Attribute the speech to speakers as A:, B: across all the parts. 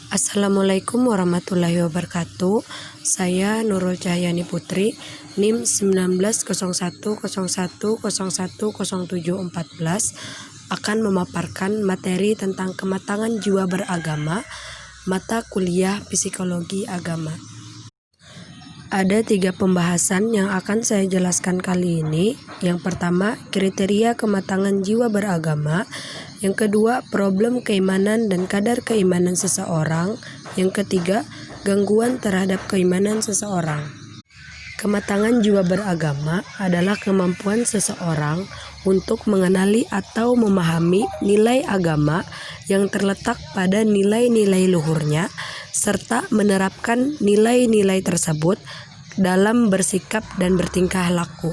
A: Assalamualaikum warahmatullahi wabarakatuh. Saya Nurul Cahyani Putri, NIM 190101010714 akan memaparkan materi tentang kematangan jiwa beragama, mata kuliah psikologi agama. Ada 3 pembahasan yang akan saya jelaskan kali ini. Yang pertama, kriteria kematangan jiwa beragama. Yang kedua, problem keimanan dan kadar keimanan seseorang. Yang ketiga, gangguan terhadap keimanan seseorang. Kematangan jiwa beragama adalah kemampuan seseorang untuk mengenali atau memahami nilai agama yang terletak pada nilai-nilai luhurnya, serta menerapkan nilai-nilai tersebut dalam bersikap dan bertingkah laku.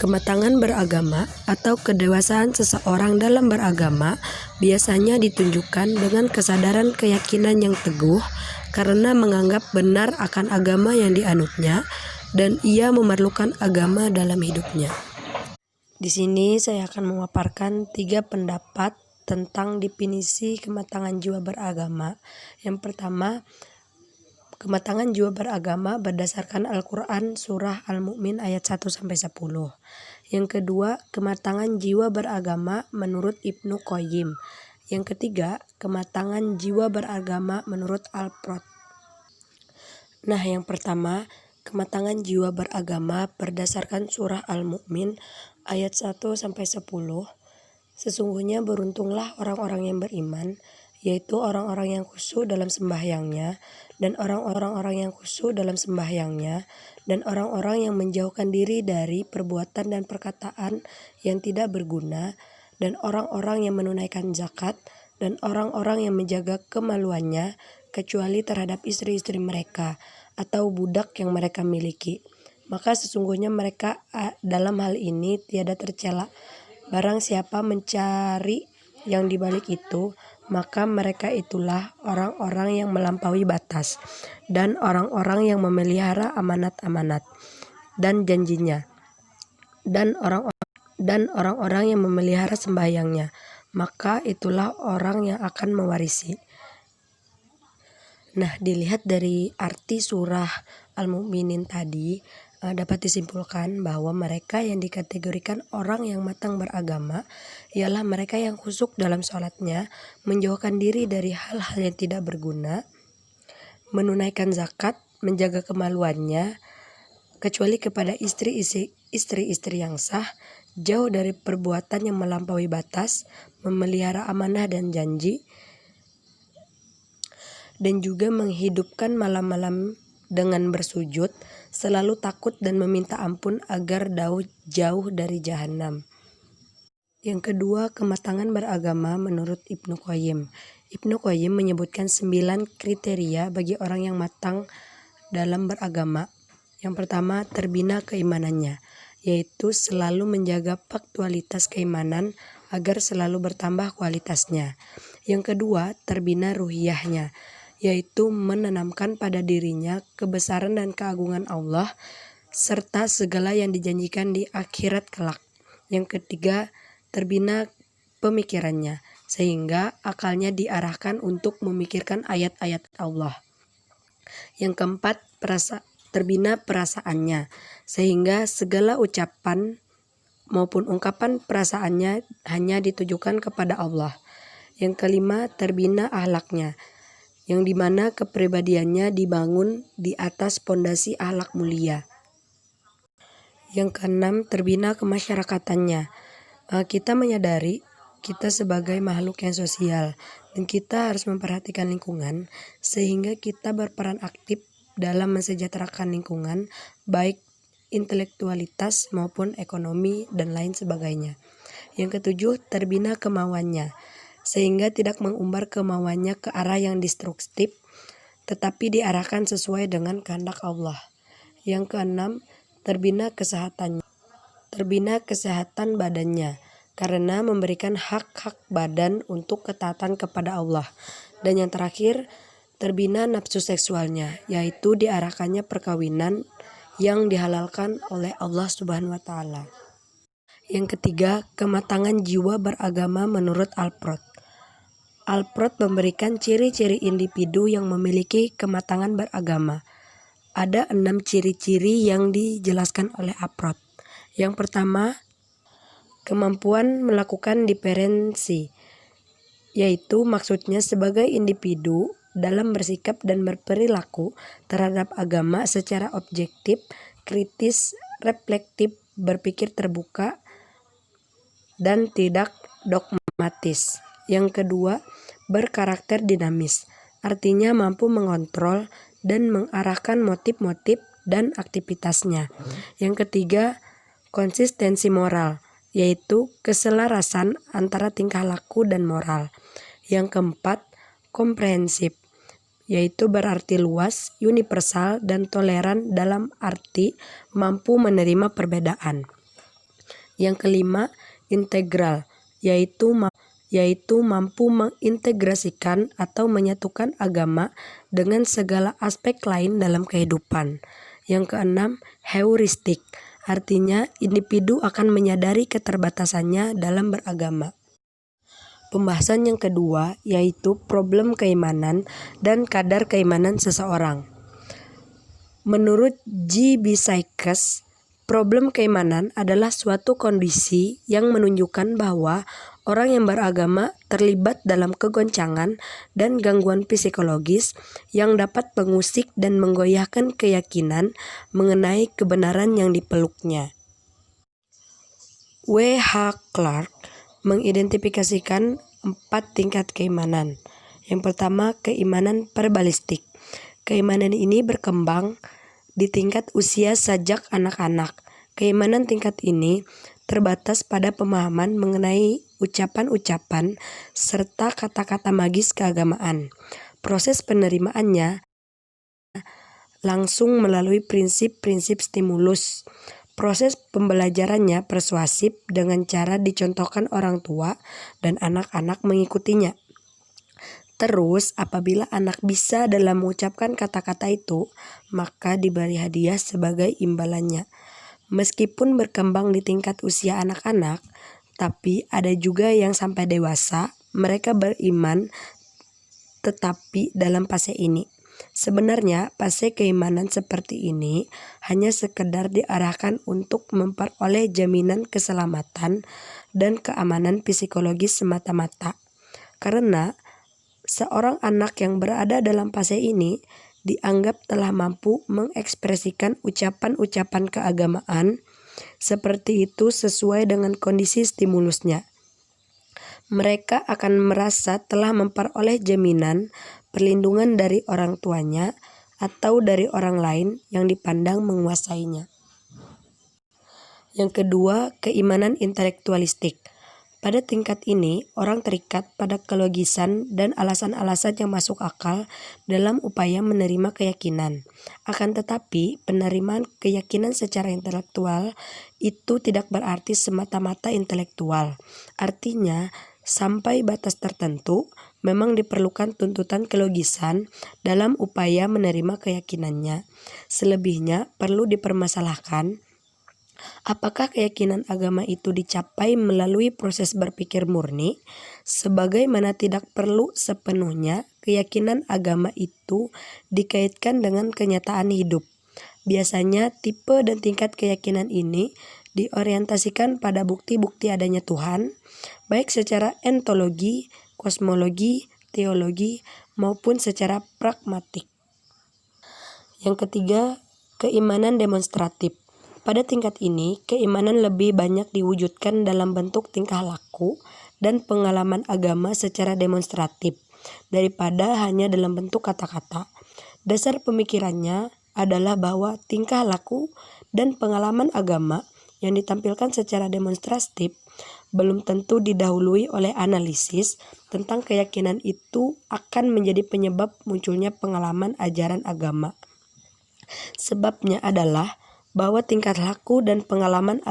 A: Kematangan beragama atau kedewasaan seseorang dalam beragama biasanya ditunjukkan dengan kesadaran keyakinan yang teguh karena menganggap benar akan agama yang dianutnya dan ia memerlukan agama dalam hidupnya. Di sini saya akan memaparkan 3 pendapat tentang definisi kematangan jiwa beragama. Yang pertama, kematangan jiwa beragama berdasarkan Al-Quran Surah Al-Mu'min ayat 1-10. Yang kedua, kematangan jiwa beragama menurut Ibnu Qayyim. Yang ketiga, kematangan jiwa beragama menurut Al-Prot. Nah, yang pertama, kematangan jiwa beragama berdasarkan Surah Al-Mu'min ayat 1-10. Sesungguhnya beruntunglah orang-orang yang beriman, yaitu orang-orang yang khusyuk dalam sembahyangnya, dan orang-orang yang khusyuk dalam sembahyangnya, dan orang-orang yang menjauhkan diri dari perbuatan dan perkataan yang tidak berguna, dan orang-orang yang menunaikan zakat, dan orang-orang yang menjaga kemaluannya, kecuali terhadap istri-istri mereka, atau budak yang mereka miliki. Maka sesungguhnya mereka dalam hal ini tiada tercela. Barang siapa mencari yang dibalik itu, maka mereka itulah orang-orang yang melampaui batas dan orang-orang yang memelihara amanat-amanat dan janjinya, dan orang-orang yang memelihara sembahyangnya, maka itulah orang yang akan mewarisi. Nah, dilihat dari arti surah Al-Mu'minin tadi, dapat disimpulkan bahwa mereka yang dikategorikan orang yang matang beragama ialah mereka yang khusyuk dalam sholatnya, menjauhkan diri dari hal-hal yang tidak berguna, menunaikan zakat, menjaga kemaluannya, kecuali kepada istri-istri yang sah, jauh dari perbuatan yang melampaui batas, memelihara amanah dan janji, dan juga menghidupkan malam-malam dengan bersujud, selalu takut dan meminta ampun agar jauh dari jahanam. Yang kedua, kematangan beragama menurut Ibnu Qayyim. Ibnu Qayyim menyebutkan 9 kriteria bagi orang yang matang dalam beragama. Yang pertama, terbina keimanannya, yaitu selalu menjaga faktualitas keimanan agar selalu bertambah kualitasnya. Yang kedua, terbina ruhiyahnya, yaitu menanamkan pada dirinya kebesaran dan keagungan Allah serta segala yang dijanjikan di akhirat kelak. Yang ketiga, terbina pemikirannya, sehingga akalnya diarahkan untuk memikirkan ayat-ayat Allah. Yang keempat, terbina perasaannya, sehingga segala ucapan maupun ungkapan perasaannya hanya ditujukan kepada Allah. Yang kelima, terbina akhlaknya, yang dimana kepribadiannya dibangun di atas pondasi akhlak mulia. Yang keenam, terbina kemasyarakatannya. Kita menyadari kita sebagai makhluk yang sosial dan kita harus memperhatikan lingkungan sehingga kita berperan aktif dalam mensejahterakan lingkungan, baik intelektualitas maupun ekonomi dan lain sebagainya. Yang ketujuh, terbina kemauannya, sehingga tidak mengumbar kemauannya ke arah yang destruktif, tetapi diarahkan sesuai dengan kehendak Allah. Yang keenam, terbina kesehatan badannya, karena memberikan hak-hak badan untuk ketaatan kepada Allah. Dan yang terakhir, terbina nafsu seksualnya, yaitu diarahkannya perkawinan yang dihalalkan oleh Allah Subhanahu wa Ta'ala. Yang ketiga, kematangan jiwa beragama menurut Al-Prot. Alport memberikan ciri-ciri individu yang memiliki kematangan beragama. Ada 6 ciri-ciri yang dijelaskan oleh Alport. Yang pertama, kemampuan melakukan diferensi, yaitu maksudnya sebagai individu dalam bersikap dan berperilaku terhadap agama secara objektif, kritis, reflektif, berpikir terbuka, dan tidak dogmatis. Yang kedua, berkarakter dinamis, artinya mampu mengontrol dan mengarahkan motif-motif dan aktivitasnya. Yang ketiga, konsistensi moral, yaitu keselarasan antara tingkah laku dan moral. Yang keempat, komprehensif, yaitu berarti luas, universal, dan toleran dalam arti mampu menerima perbedaan. Yang kelima, integral, yaitu mampu mengintegrasikan atau menyatukan agama dengan segala aspek lain dalam kehidupan. Yang keenam, heuristik, artinya individu akan menyadari keterbatasannya dalam beragama. Pembahasan yang kedua yaitu problem keimanan dan kadar keimanan seseorang. Menurut J.B. Sykes, problem keimanan adalah suatu kondisi yang menunjukkan bahwa orang yang beragama terlibat dalam kegoncangan dan gangguan psikologis yang dapat mengusik dan menggoyahkan keyakinan mengenai kebenaran yang dipeluknya. W.H. Clark mengidentifikasikan 4 tingkat keimanan. Yang pertama, keimanan verbalistik. Keimanan ini berkembang di tingkat usia sejak anak-anak. Keimanan tingkat ini terbatas pada pemahaman mengenai ucapan-ucapan serta kata-kata magis keagamaan. Proses penerimaannya langsung melalui prinsip-prinsip stimulus. Proses pembelajarannya persuasif dengan cara dicontohkan orang tua dan anak-anak mengikutinya. Terus, apabila anak bisa dalam mengucapkan kata-kata itu, maka diberi hadiah sebagai imbalannya. Meskipun berkembang di tingkat usia anak-anak, tapi ada juga yang sampai dewasa, mereka beriman tetapi dalam fase ini. Sebenarnya, fase keimanan seperti ini hanya sekedar diarahkan untuk memperoleh jaminan keselamatan dan keamanan psikologis semata-mata. Karena seorang anak yang berada dalam fase ini dianggap telah mampu mengekspresikan ucapan-ucapan keagamaan seperti itu sesuai dengan kondisi stimulusnya. Mereka akan merasa telah memperoleh jaminan perlindungan dari orang tuanya atau dari orang lain yang dipandang menguasainya. Yang kedua, keimanan intelektualistik. Pada tingkat ini, orang terikat pada kelogisan dan alasan-alasan yang masuk akal dalam upaya menerima keyakinan. Akan tetapi, penerimaan keyakinan secara intelektual itu tidak berarti semata-mata intelektual. Artinya, sampai batas tertentu, memang diperlukan tuntutan kelogisan dalam upaya menerima keyakinannya. Selebihnya perlu dipermasalahkan apakah keyakinan agama itu dicapai melalui proses berpikir murni, sebagaimana tidak perlu sepenuhnya keyakinan agama itu dikaitkan dengan kenyataan hidup. Biasanya tipe dan tingkat keyakinan ini diorientasikan pada bukti-bukti adanya Tuhan, baik secara ontologi, kosmologi, teologi, maupun secara pragmatik. Yang ketiga, keimanan demonstratif. Pada tingkat ini, keimanan lebih banyak diwujudkan dalam bentuk tingkah laku dan pengalaman agama secara demonstratif daripada hanya dalam bentuk kata-kata. Dasar pemikirannya adalah bahwa tingkah laku dan pengalaman agama yang ditampilkan secara demonstratif belum tentu didahului oleh analisis tentang keyakinan itu akan menjadi penyebab munculnya pengalaman ajaran agama. Sebabnya adalah bahwa tingkah laku dan pengalaman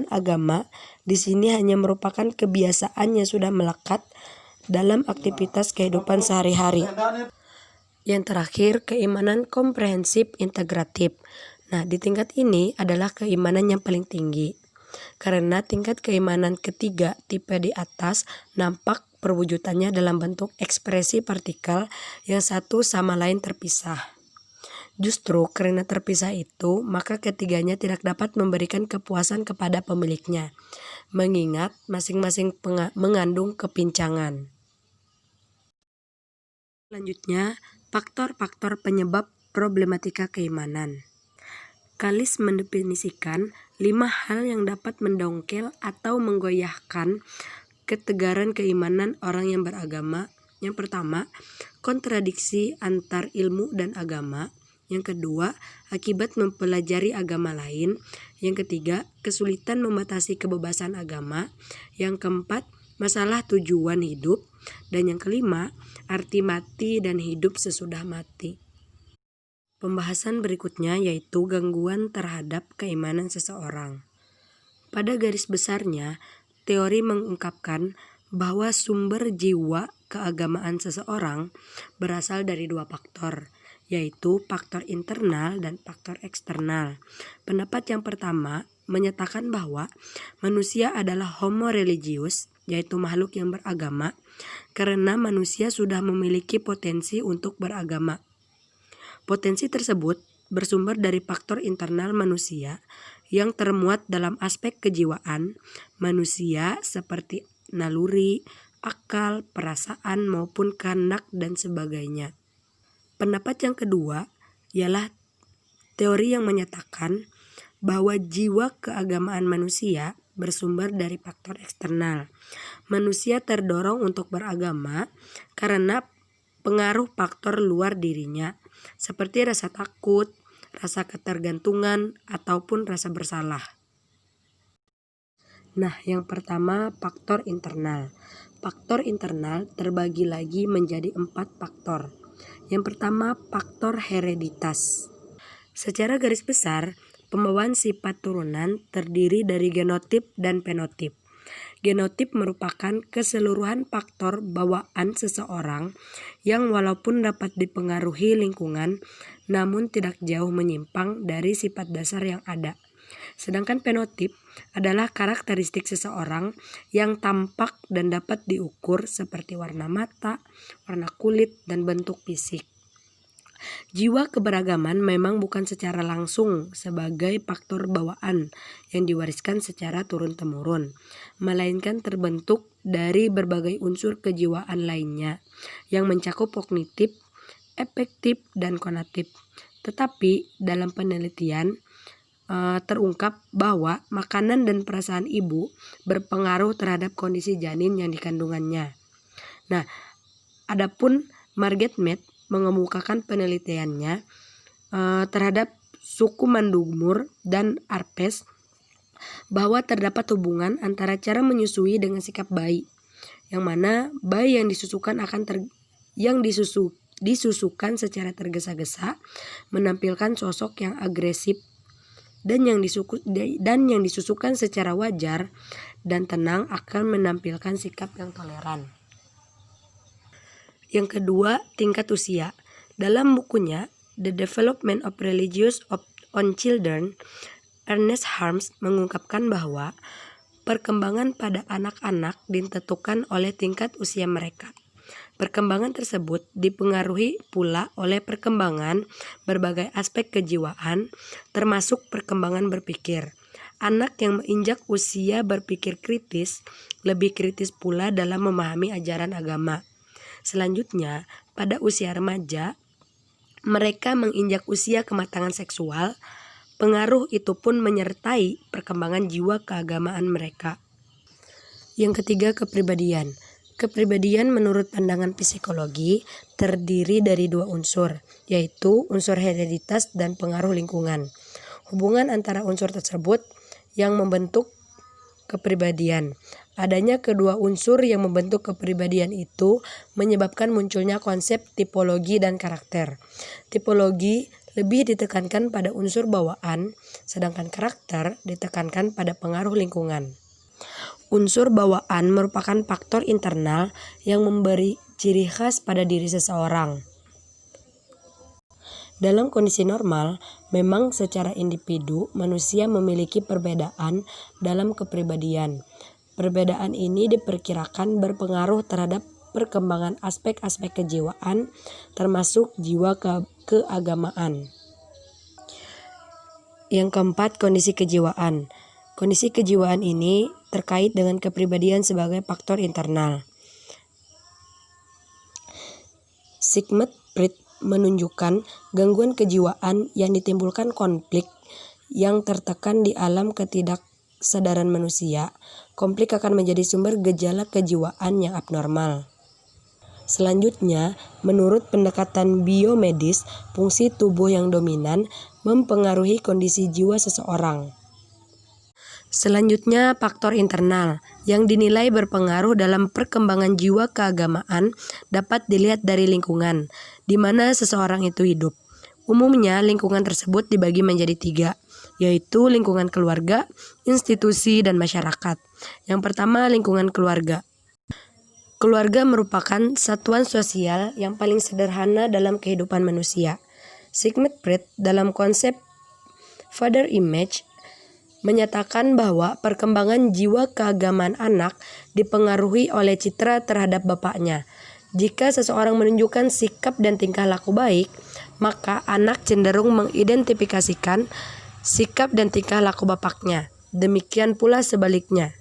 A: agama di sini hanya merupakan kebiasaan yang sudah melekat dalam aktivitas kehidupan sehari-hari. Yang terakhir, keimanan komprehensif integratif. Nah, di tingkat ini adalah keimanan yang paling tinggi. karena tingkat keimanan ketiga tipe di atas nampak perwujudannya dalam bentuk ekspresi partikel yang satu sama lain terpisah. Justru karena terpisah itu, maka ketiganya tidak dapat memberikan kepuasan kepada pemiliknya, mengingat masing-masing mengandung kepincangan. Selanjutnya, faktor-faktor penyebab problematika keimanan. Kalis mendefinisikan 5 hal yang dapat mendongkel atau menggoyahkan ketegaran keimanan orang yang beragama. Yang pertama, kontradiksi antar ilmu dan agama. Yang kedua, akibat mempelajari agama lain. Yang ketiga, kesulitan membatasi kebebasan agama. Yang keempat, masalah tujuan hidup. Dan yang kelima, arti mati dan hidup sesudah mati. Pembahasan berikutnya yaitu gangguan terhadap keimanan seseorang. Pada garis besarnya, teori mengungkapkan bahwa sumber jiwa keagamaan seseorang berasal dari 2 faktor, yaitu faktor internal dan faktor eksternal. Pendapat yang pertama menyatakan bahwa manusia adalah homo religius, yaitu makhluk yang beragama, karena manusia sudah memiliki potensi untuk beragama. Potensi tersebut bersumber dari faktor internal manusia yang termuat dalam aspek kejiwaan manusia seperti naluri, akal, perasaan maupun kehendak dan sebagainya. Pendapat yang kedua ialah teori yang menyatakan bahwa jiwa keagamaan manusia bersumber dari faktor eksternal. Manusia terdorong untuk beragama karena pengaruh faktor luar dirinya, seperti rasa takut, rasa ketergantungan, ataupun rasa bersalah. Nah, yang pertama faktor internal. Faktor internal terbagi lagi menjadi 4 faktor. Yang pertama, faktor hereditas. Secara garis besar, pembawaan sifat turunan terdiri dari genotip dan fenotip. Genotip merupakan keseluruhan faktor bawaan seseorang yang walaupun dapat dipengaruhi lingkungan, namun tidak jauh menyimpang dari sifat dasar yang ada. Sedangkan fenotip adalah karakteristik seseorang yang tampak dan dapat diukur seperti warna mata, warna kulit, dan bentuk fisik. Jiwa keberagaman memang bukan secara langsung sebagai faktor bawaan yang diwariskan secara turun-temurun, melainkan terbentuk dari berbagai unsur kejiwaan lainnya yang mencakup kognitif, afektif, dan konatif. Tetapi dalam penelitian terungkap bahwa makanan dan perasaan ibu berpengaruh terhadap kondisi janin yang dikandungannya. Nah, adapun Margaret Mead mengemukakan penelitiannya terhadap suku Mandumur dan Arpes bahwa terdapat hubungan antara cara menyusui dengan sikap bayi, yang mana bayi yang disusukan disusukan secara tergesa-gesa menampilkan sosok yang agresif, dan yang disusukan secara wajar dan tenang akan menampilkan sikap yang toleran. Yang kedua, tingkat usia. Dalam bukunya The Development of Religious on Children, Ernest Harms mengungkapkan bahwa perkembangan pada anak-anak ditentukan oleh tingkat usia mereka. Perkembangan tersebut dipengaruhi pula oleh perkembangan berbagai aspek kejiwaan, termasuk perkembangan berpikir. Anak yang menginjak usia berpikir kritis lebih kritis pula dalam memahami ajaran agama. Selanjutnya, pada usia remaja, mereka menginjak usia kematangan seksual. Pengaruh itu pun menyertai perkembangan jiwa keagamaan mereka. Yang ketiga, kepribadian. Kepribadian menurut pandangan psikologi terdiri dari 2 unsur, yaitu unsur hereditas dan pengaruh lingkungan. Hubungan antara unsur tersebut yang membentuk kepribadian. Adanya kedua unsur yang membentuk kepribadian itu menyebabkan munculnya konsep tipologi dan karakter. Tipologi lebih ditekankan pada unsur bawaan, sedangkan karakter ditekankan pada pengaruh lingkungan. Unsur bawaan merupakan faktor internal yang memberi ciri khas pada diri seseorang. Dalam kondisi normal, memang secara individu manusia memiliki perbedaan dalam kepribadian. Perbedaan ini diperkirakan berpengaruh terhadap perkembangan aspek-aspek kejiwaan, termasuk jiwa keagamaan. Yang keempat, kondisi kejiwaan. Kondisi kejiwaan ini terkait dengan kepribadian sebagai faktor internal. Sigmund Freud menunjukkan gangguan kejiwaan yang ditimbulkan konflik yang tertekan di alam ketidaksadaran manusia. Konflik akan menjadi sumber gejala kejiwaan yang abnormal. Selanjutnya, menurut pendekatan biomedis, fungsi tubuh yang dominan mempengaruhi kondisi jiwa seseorang. Selanjutnya, faktor internal yang dinilai berpengaruh dalam perkembangan jiwa keagamaan dapat dilihat dari lingkungan di mana seseorang itu hidup. Umumnya, lingkungan tersebut dibagi menjadi 3, yaitu lingkungan keluarga, institusi, dan masyarakat. Yang pertama, lingkungan keluarga. Keluarga merupakan satuan sosial yang paling sederhana dalam kehidupan manusia. Sigmund Freud dalam konsep Father Image menyatakan bahwa perkembangan jiwa keagamaan anak dipengaruhi oleh citra terhadap bapaknya. Jika seseorang menunjukkan sikap dan tingkah laku baik, maka anak cenderung mengidentifikasikan sikap dan tingkah laku bapaknya. Demikian pula sebaliknya.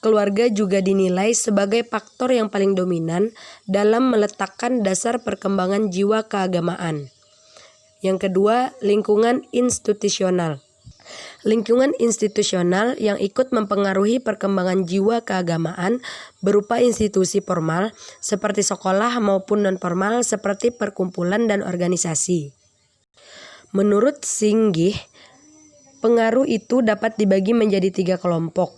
A: Keluarga juga dinilai sebagai faktor yang paling dominan dalam meletakkan dasar perkembangan jiwa keagamaan. Yang kedua, lingkungan institusional. Lingkungan institusional yang ikut mempengaruhi perkembangan jiwa keagamaan berupa institusi formal seperti sekolah maupun non-formal seperti perkumpulan dan organisasi. Menurut Singgih, pengaruh itu dapat dibagi menjadi 3 kelompok,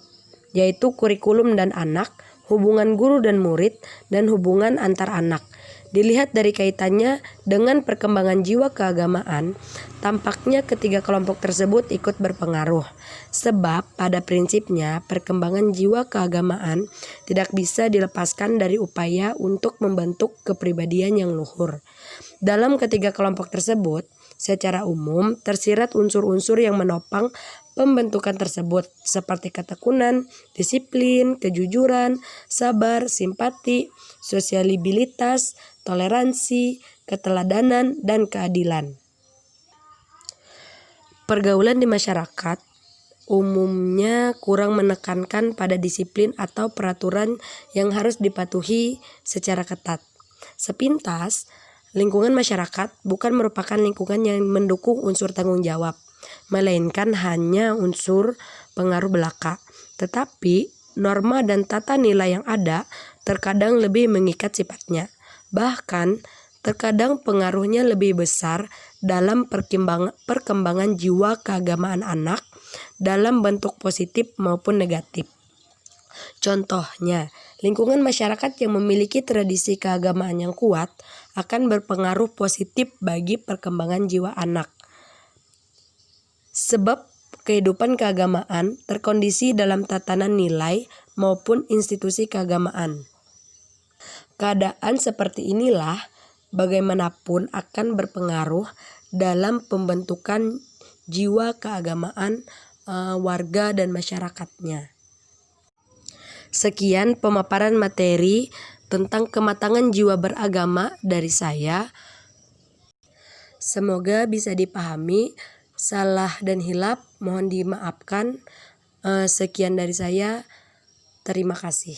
A: yaitu kurikulum dan anak, hubungan guru dan murid, dan hubungan antar anak. Dilihat dari kaitannya dengan perkembangan jiwa keagamaan, tampaknya ketiga kelompok tersebut ikut berpengaruh. Sebab pada prinsipnya perkembangan jiwa keagamaan tidak bisa dilepaskan dari upaya untuk membentuk kepribadian yang luhur. Dalam ketiga kelompok tersebut, secara umum tersirat unsur-unsur yang menopang pembentukan tersebut seperti ketekunan, disiplin, kejujuran, sabar, simpati, sosialibilitas, toleransi, keteladanan, dan keadilan. Pergaulan di masyarakat umumnya kurang menekankan pada disiplin atau peraturan yang harus dipatuhi secara ketat. Sepintas, lingkungan masyarakat bukan merupakan lingkungan yang mendukung unsur tanggung jawab, melainkan hanya unsur pengaruh belaka. Tetapi norma dan tata nilai yang ada terkadang lebih mengikat sifatnya. Bahkan terkadang pengaruhnya lebih besar dalam perkembangan jiwa keagamaan anak dalam bentuk positif maupun negatif. Contohnya, lingkungan masyarakat yang memiliki tradisi keagamaan yang kuat akan berpengaruh positif bagi perkembangan jiwa anak. Sebab kehidupan keagamaan terkondisi dalam tatanan nilai maupun institusi keagamaan. Keadaan seperti inilah bagaimanapun akan berpengaruh dalam pembentukan jiwa keagamaan warga dan masyarakatnya. Sekian pemaparan materi tentang kematangan jiwa beragama dari saya. Semoga bisa dipahami. Salah dan hilaf mohon dimaafkan. Sekian dari saya. Terima kasih.